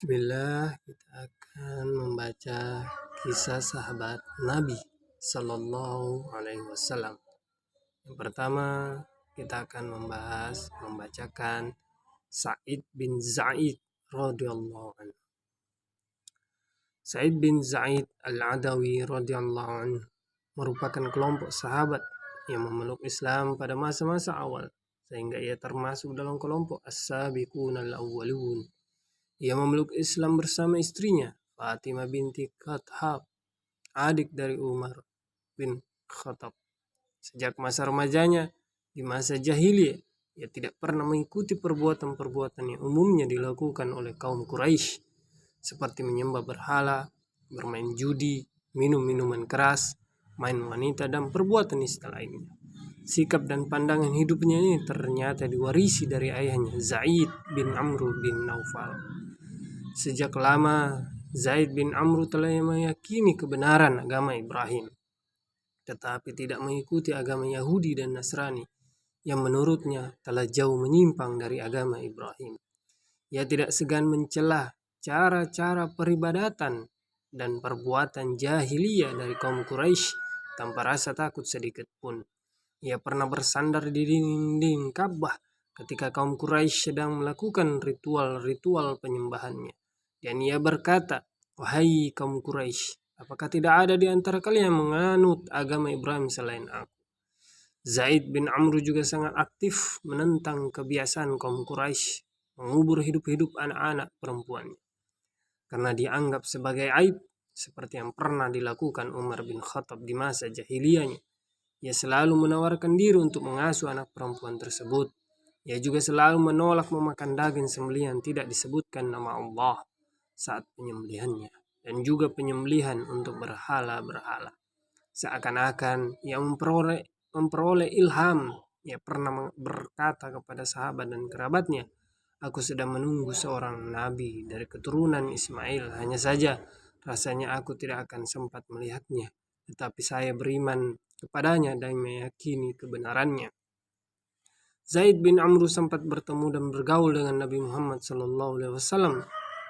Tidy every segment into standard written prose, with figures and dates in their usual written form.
Bismillah, kita akan membaca kisah sahabat Nabi Sallallahu Alaihi Wasallam. Yang pertama, kita akan membacakan Sa'id bin Zaid radhiyallahu anhu. Sa'id bin Zaid al-Adawi radhiyallahu anhu merupakan kelompok sahabat yang memeluk Islam pada masa-masa awal, sehingga ia termasuk dalam kelompok as-sabiqun al-awwalun. Ia memeluk Islam bersama istrinya, Fatimah binti Khattab, adik dari Umar bin Khattab. Sejak masa remajanya, di masa jahiliyah, ia tidak pernah mengikuti perbuatan-perbuatan yang umumnya dilakukan oleh kaum Quraisy, seperti menyembah berhala, bermain judi, minum minuman keras, main wanita, dan perbuatan nista lainnya. Sikap dan pandangan hidupnya ini ternyata diwarisi dari ayahnya, Zaid bin Amr bin Naufal. Sejak lama, Zaid bin Amr telah meyakini kebenaran agama Ibrahim, tetapi tidak mengikuti agama Yahudi dan Nasrani yang menurutnya telah jauh menyimpang dari agama Ibrahim. Ia tidak segan mencela cara-cara peribadatan dan perbuatan jahiliyah dari kaum Quraisy tanpa rasa takut sedikit pun. Ia pernah bersandar di dinding Ka'bah ketika kaum Quraisy sedang melakukan ritual-ritual penyembahannya. Dan ia berkata, "Wahai kaum Quraisy, apakah tidak ada di antara kalian yang menganut agama Ibrahim selain aku?" Zaid bin Amr juga sangat aktif menentang kebiasaan kaum Quraisy mengubur hidup-hidup anak-anak perempuannya, karena dianggap sebagai aib seperti yang pernah dilakukan Umar bin Khattab di masa jahiliyahnya. Ia selalu menawarkan diri untuk mengasuh anak perempuan tersebut. Ia juga selalu menolak memakan daging sembelihan tidak disebutkan nama Allah saat penyembelihannya, dan juga penyembelihan untuk berhala-berhala. Seakan-akan ia memperoleh ilham. Ia pernah berkata kepada sahabat dan kerabatnya, "Aku sedang menunggu seorang nabi dari keturunan Ismail. Hanya saja rasanya aku tidak akan sempat melihatnya, tetapi saya beriman kepadanya dan meyakini kebenarannya." Zaid bin Amr sempat bertemu dan bergaul dengan Nabi Muhammad SAW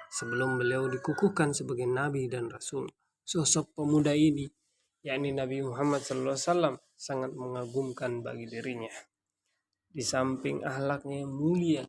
sebelum beliau dikukuhkan sebagai nabi dan rasul. Sosok pemuda ini, yakni Nabi Muhammad SAW, sangat mengagumkan bagi dirinya. Di samping akhlaknya yang mulia,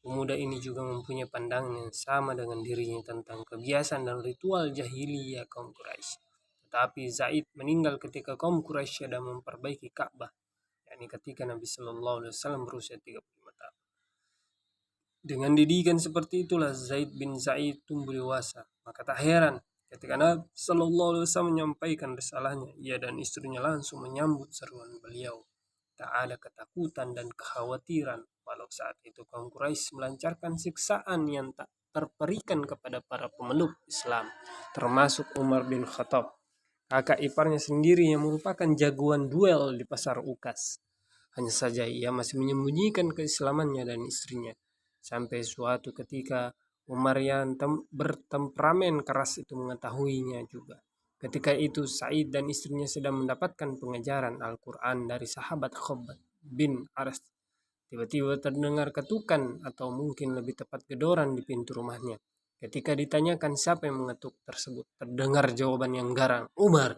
pemuda ini juga mempunyai pandangan yang sama dengan dirinya tentang kebiasaan dan ritual jahiliyah kaum Quraisy. Tetapi Zaid meninggal ketika kaum Quraisy sedang memperbaiki Ka'bah, yakni ketika Nabi SAW berusia 35 tahun. Dengan didikan seperti itulah Zaid bin Zaid tumbuh dewasa. Maka tak heran ketika Nabi SAW menyampaikan risalahnya, ia dan istrinya langsung menyambut seruan beliau. Tak ada ketakutan dan kekhawatiran, walau saat itu kaum Quraisy melancarkan siksaan yang tak terperikan kepada para pemeluk Islam, termasuk Umar bin Khattab, kakak iparnya sendiri yang merupakan jagoan duel di pasar Ukas. Hanya saja ia masih menyembunyikan keislamannya dan istrinya. Sampai suatu ketika Umar yang bertemperamen keras itu mengetahuinya juga. Ketika itu Sa'id dan istrinya sedang mendapatkan pengajaran Al-Quran dari sahabat Khabbab bin Aras. Tiba-tiba terdengar ketukan atau mungkin lebih tepat gedoran di pintu rumahnya. Ketika ditanyakan siapa yang mengetuk tersebut, terdengar jawaban yang garang, "Umar."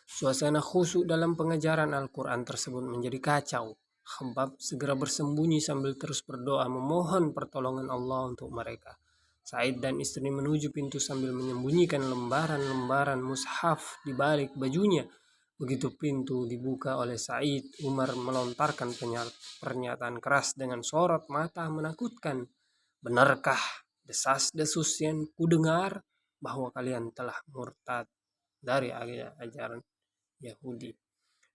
Suasana khusyuk dalam pengajaran Al-Quran tersebut menjadi kacau. Khabbab segera bersembunyi sambil terus berdoa memohon pertolongan Allah untuk mereka. Sa'id dan istri menuju pintu sambil menyembunyikan lembaran-lembaran mushaf di balik bajunya. Begitu pintu dibuka oleh Sa'id, Umar melontarkan pernyataan keras dengan sorot mata menakutkan. "Benarkah desas-desus yang kudengar bahwa kalian telah murtad dari ajaran Yahudi?"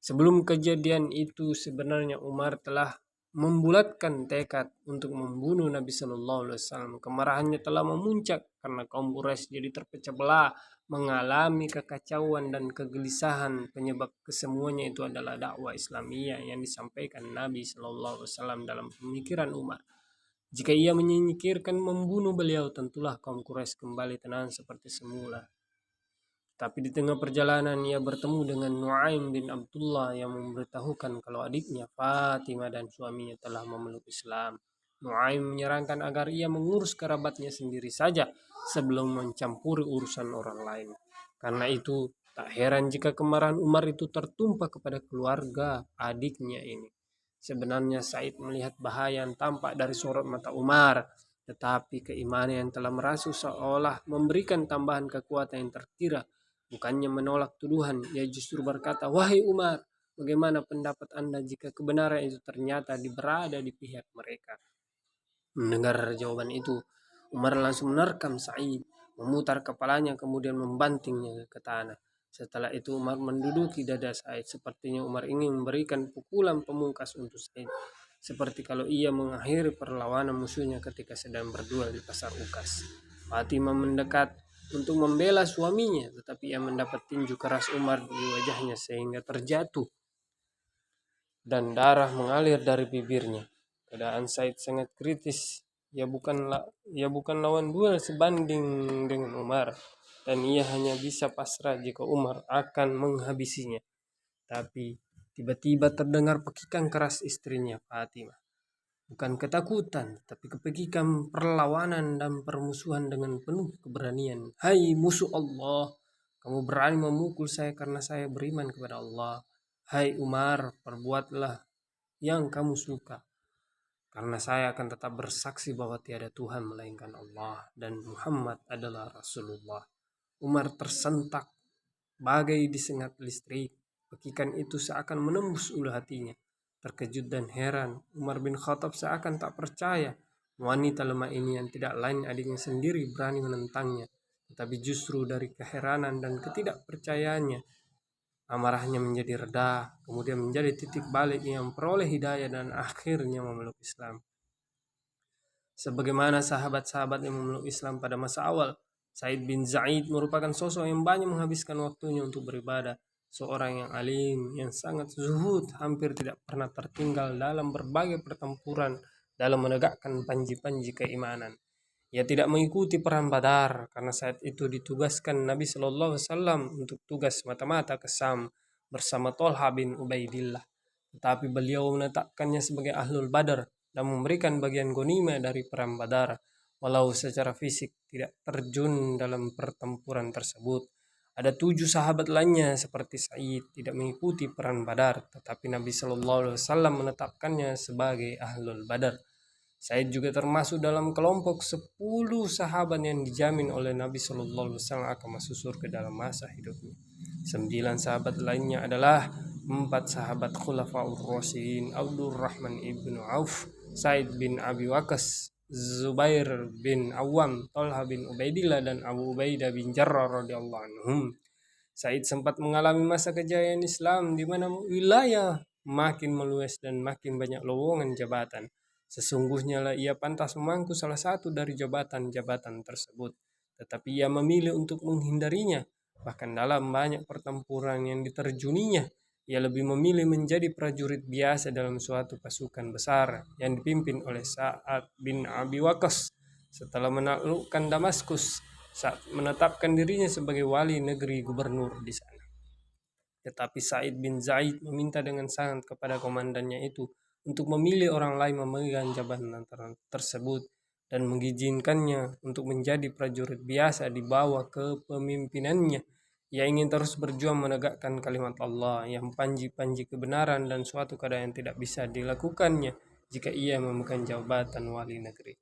Sebelum kejadian itu sebenarnya Umar telah membulatkan tekad untuk membunuh Nabi Shallallahu Alaihi Wasallam. Kemarahannya telah memuncak karena kaum Quraisy jadi terpecah belah, mengalami kekacauan dan kegelisahan. Penyebab kesemuanya itu adalah dakwah Islamiyah yang disampaikan Nabi Shallallahu Alaihi Wasallam dalam pemikiran Umar. Jika ia menyingkirkan membunuh beliau, tentulah kaum Quraisy kembali tenang seperti semula. Tapi di tengah perjalanan ia bertemu dengan Nuaim bin Abdullah yang memberitahukan kalau adiknya Fatimah dan suaminya telah memeluk Islam. Nuaim menyarankan agar ia mengurus kerabatnya sendiri saja sebelum mencampuri urusan orang lain. Karena itu, tak heran jika kemarahan Umar itu tertumpah kepada keluarga adiknya ini. Sebenarnya Said melihat bahaya yang tampak dari sorot mata Umar, tetapi keimanan yang telah merasuk seolah memberikan tambahan kekuatan yang terkira. Bukannya menolak tuduhan, ia justru berkata, "Wahai Umar, bagaimana pendapat Anda jika kebenaran itu ternyata berada di pihak mereka?" Mendengar jawaban itu, Umar langsung menerkam Sa'id, memutar kepalanya kemudian membantingnya ke tanah. Setelah itu Umar menduduki dada Sa'id, sepertinya Umar ingin memberikan pukulan pemungkas untuk Sa'id. Seperti kalau ia mengakhiri perlawanan musuhnya ketika sedang berduel di pasar Ukas. Fatimah mendekat untuk membela suaminya, tetapi ia mendapat tinju keras Umar di wajahnya sehingga terjatuh dan darah mengalir dari bibirnya. Keadaan Said sangat kritis. Ia bukan lawan duel sebanding dengan Umar, dan ia hanya bisa pasrah jika Umar akan menghabisinya. Tapi tiba-tiba terdengar pekikan keras istrinya Fatimah. Bukan ketakutan, tapi kepekikan perlawanan dan permusuhan dengan penuh keberanian. "Hai musuh Allah, kamu berani memukul saya karena saya beriman kepada Allah. Hai Umar, perbuatlah yang kamu suka. Karena saya akan tetap bersaksi bahwa tiada Tuhan melainkan Allah dan Muhammad adalah Rasulullah." Umar tersentak bagai disengat listrik. Pekikan itu seakan menembus ulu hatinya. Terkejut dan heran, Umar bin Khattab seakan tak percaya wanita lemah ini yang tidak lain adiknya sendiri berani menentangnya. Tetapi justru dari keheranan dan ketidakpercayaannya, amarahnya menjadi reda, kemudian menjadi titik balik yang memperoleh hidayah dan akhirnya memeluk Islam. Sebagaimana sahabat-sahabat yang memeluk Islam pada masa awal, Said bin Zaid merupakan sosok yang banyak menghabiskan waktunya untuk beribadah. Seorang yang alim, yang sangat zuhud, hampir tidak pernah tertinggal dalam berbagai pertempuran dalam menegakkan panji-panji keimanan. Ia tidak mengikuti perang Badar karena saat itu ditugaskan Nabi Shallallahu Alaihi Wasallam untuk tugas mata-mata ke Sam bersama Tolha bin Ubaidillah. Tetapi beliau menetapkannya sebagai ahlul Badar dan memberikan bagian ghanimah dari perang Badar, walau secara fisik tidak terjun dalam pertempuran tersebut. Ada 7 sahabat lainnya seperti Sa'id tidak mengikuti perang Badar, tetapi Nabi Shallallahu Alaihi Wasallam menetapkannya sebagai ahlul Badar. Said juga termasuk dalam kelompok 10 sahabat yang dijamin oleh Nabi Shallallahu Alaihi Wasallam akan masuk surga dalam masa hidupnya. 9 sahabat lainnya adalah 4 sahabat Khulafaur Rasyidin, Abdurrahman ibnu Auf, Said bin Abi Waqqas, Zubair bin Awam, Talha bin Ubaidillah, dan Abu Ubaidah bin Jarrah radhiyallahu anhum. Said sempat mengalami masa kejayaan Islam di mana wilayah makin meluas dan makin banyak lowongan jabatan. Sesungguhnya lah ia pantas memangku salah satu dari jabatan-jabatan tersebut, tetapi ia memilih untuk menghindarinya. Bahkan dalam banyak pertempuran yang diterjuninya, ia lebih memilih menjadi prajurit biasa dalam suatu pasukan besar yang dipimpin oleh Sa'ad bin Abi Waqqas. Setelah menaklukkan Damaskus, saat menetapkan dirinya sebagai wali negeri gubernur di sana. Tetapi Said bin Zaid meminta dengan sangat kepada komandannya itu untuk memilih orang lain memegang jabatan tersebut dan mengizinkannya untuk menjadi prajurit biasa di bawah kepemimpinannya. Ia ingin terus berjuang menegakkan kalimat Allah yang panji-panji kebenaran dan suatu keadaan yang tidak bisa dilakukannya jika ia memegang jabatan wali negeri.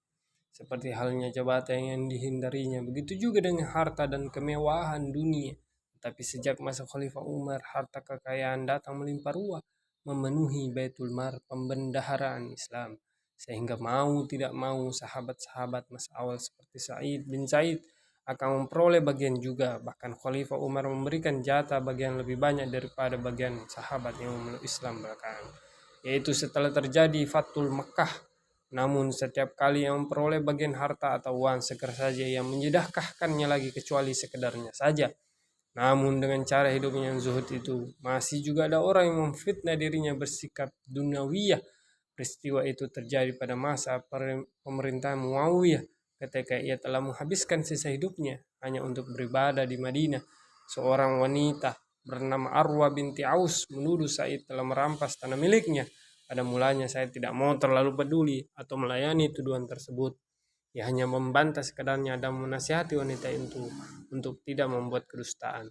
Seperti halnya jabatan yang dihindarinya, begitu juga dengan harta dan kemewahan dunia. Tapi sejak masa Khalifah Umar, harta kekayaan datang melimpah ruah, memenuhi Baitul Mal pembendaharaan Islam. Sehingga mau tidak mau sahabat-sahabat masa awal seperti Sa'id bin Zaid akan memperoleh bagian juga. Bahkan Khalifah Umar memberikan jatah bagian lebih banyak daripada bagian sahabat yang memeluk Islam belakangan. Yaitu setelah terjadi Fathul Makkah. Namun setiap kali yang memperoleh bagian harta atau uang sekedar saja yang menyedekahkannya lagi kecuali sekedarnya saja. Namun dengan cara hidupnya yang zuhud itu, masih juga ada orang yang memfitnah dirinya bersikap duniawiyah. Peristiwa itu terjadi pada masa pemerintahan Muawiyah ketika ia telah menghabiskan sisa hidupnya hanya untuk beribadah di Madinah. Seorang wanita bernama Arwa binti Aus menuduh Said telah merampas tanah miliknya. Pada mulanya Said tidak mau terlalu peduli atau melayani tuduhan tersebut. Ia hanya membantah sekedarnya dan menasihati wanita itu untuk tidak membuat kedustaan.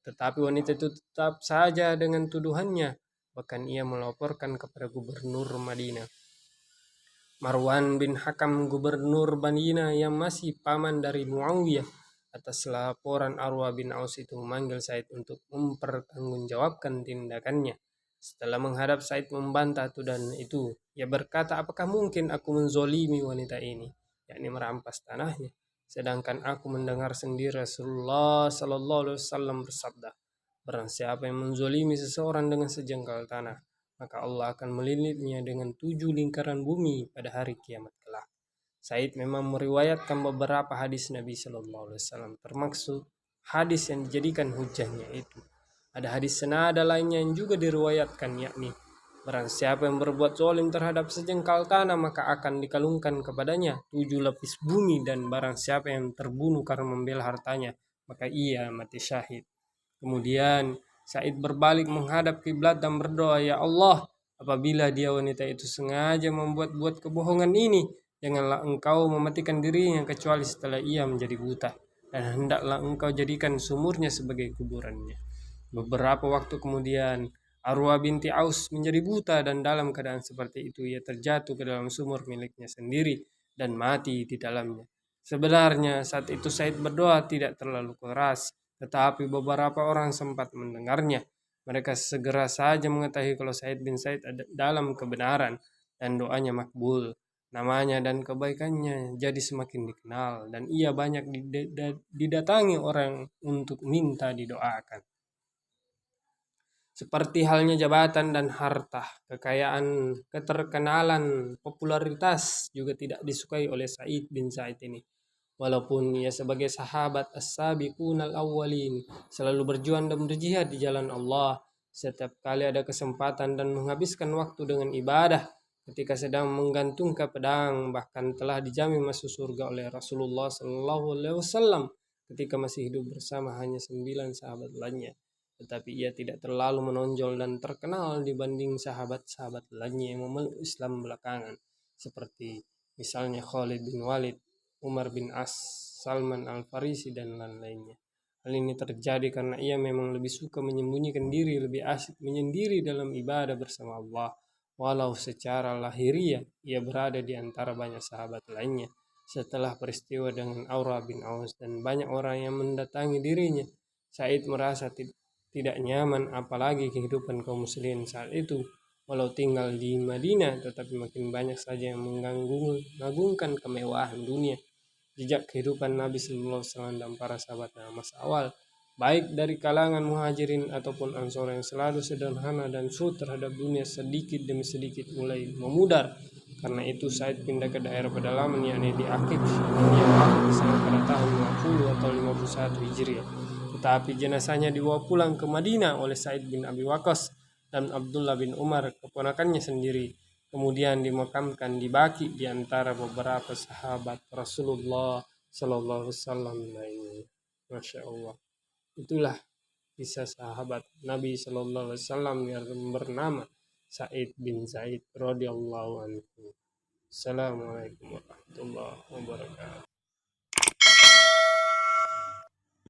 Tetapi wanita itu tetap saja dengan tuduhannya. Bahkan ia melaporkan kepada gubernur Madinah. Marwan bin Hakam, gubernur Madinah yang masih paman dari Muawiyah. Atas laporan Arwa bin Aus itu memanggil Said untuk mempertanggungjawabkan tindakannya. Setelah menghadap Said membantah tuduhan itu, ia berkata, apakah mungkin aku menzolimi wanita ini, yakni merampas tanahnya, sedangkan aku mendengar sendiri Rasulullah Sallallahu Alaihi Wasallam bersabda, barang siapa yang menzolimi seseorang dengan sejengkal tanah, maka Allah akan melilitnya dengan 7 lingkaran bumi pada hari kiamat kelak. Said memang meriwayatkan beberapa hadis Nabi Sallallahu Alaihi Wasallam, termasuk hadis yang dijadikan hujahnya itu. Ada hadis senada lainnya yang juga diriwayatkan, yakni barang siapa yang berbuat zalim terhadap sejengkal tanah, maka akan dikalungkan kepadanya 7 lapis bumi, dan barang siapa yang terbunuh karena membela hartanya, maka ia mati syahid. Kemudian Said berbalik menghadap kiblat dan berdoa, ya Allah, apabila dia wanita itu sengaja membuat-buat kebohongan ini, janganlah engkau mematikan dirinya kecuali setelah ia menjadi buta, dan hendaklah engkau jadikan sumurnya sebagai kuburannya. Beberapa waktu kemudian, Arwa binti Aus menjadi buta, dan dalam keadaan seperti itu ia terjatuh ke dalam sumur miliknya sendiri dan mati di dalamnya. Sebenarnya saat itu Said berdoa tidak terlalu keras, tetapi beberapa orang sempat mendengarnya. Mereka segera saja mengetahui kalau Said bin Said ada dalam kebenaran dan doanya makbul. Namanya dan kebaikannya jadi semakin dikenal, dan ia banyak didatangi orang untuk minta didoakan. Seperti halnya jabatan dan harta, kekayaan, keterkenalan, popularitas juga tidak disukai oleh Said bin Said ini. Walaupun ia sebagai sahabat as-sabiqun al-awwalin selalu berjuang dan berjihad di jalan Allah, setiap kali ada kesempatan dan menghabiskan waktu dengan ibadah, ketika sedang menggantungkan pedang, bahkan telah dijamin masuk surga oleh Rasulullah Sallallahu Alaihi Wasallam ketika masih hidup bersama hanya 9 sahabat lainnya. Tetapi ia tidak terlalu menonjol dan terkenal dibanding sahabat-sahabat lainnya yang memeluk Islam belakangan, seperti misalnya Khalid bin Walid, Umar bin As, Salman Al-Farisi, dan lain-lainnya. Hal ini terjadi karena ia memang lebih suka menyembunyikan diri, lebih asyik menyendiri dalam ibadah bersama Allah. Walau secara lahiriah ia berada di antara banyak sahabat lainnya. Setelah peristiwa dengan Aura bin Aus dan banyak orang yang mendatangi dirinya, Said merasa tidak nyaman, apalagi kehidupan kaum muslimin saat itu. Walau tinggal di Madinah, tetapi makin banyak saja yang mengagungkan kemewahan dunia. Jejak kehidupan Nabi Sallallahu Alaihi Wasallam dan para sahabatnya masa awal, baik dari kalangan muhajirin ataupun ansor, yang selalu sederhana dan surut terhadap dunia, sedikit demi sedikit mulai memudar. Karena itu Said pindah ke daerah pedalaman, yakni di Aqib, yang wafat di sana pada tahun 50 atau 51 Hijriah. Tetapi jenazahnya dibawa pulang ke Madinah oleh Said bin Abi Waqqas dan Abdullah bin Umar, keponakannya sendiri. Kemudian dimakamkan di Baqi di antara beberapa sahabat Rasulullah Sallallahu Alaihi Wasallam lainnya. Masya Allah. Itulah kisah sahabat Nabi Sallallahu Alaihi Wasallam yang bernama Said bin Zaid radhiyallahu anhu. Assalamualaikum warahmatullahi wabarakatuh.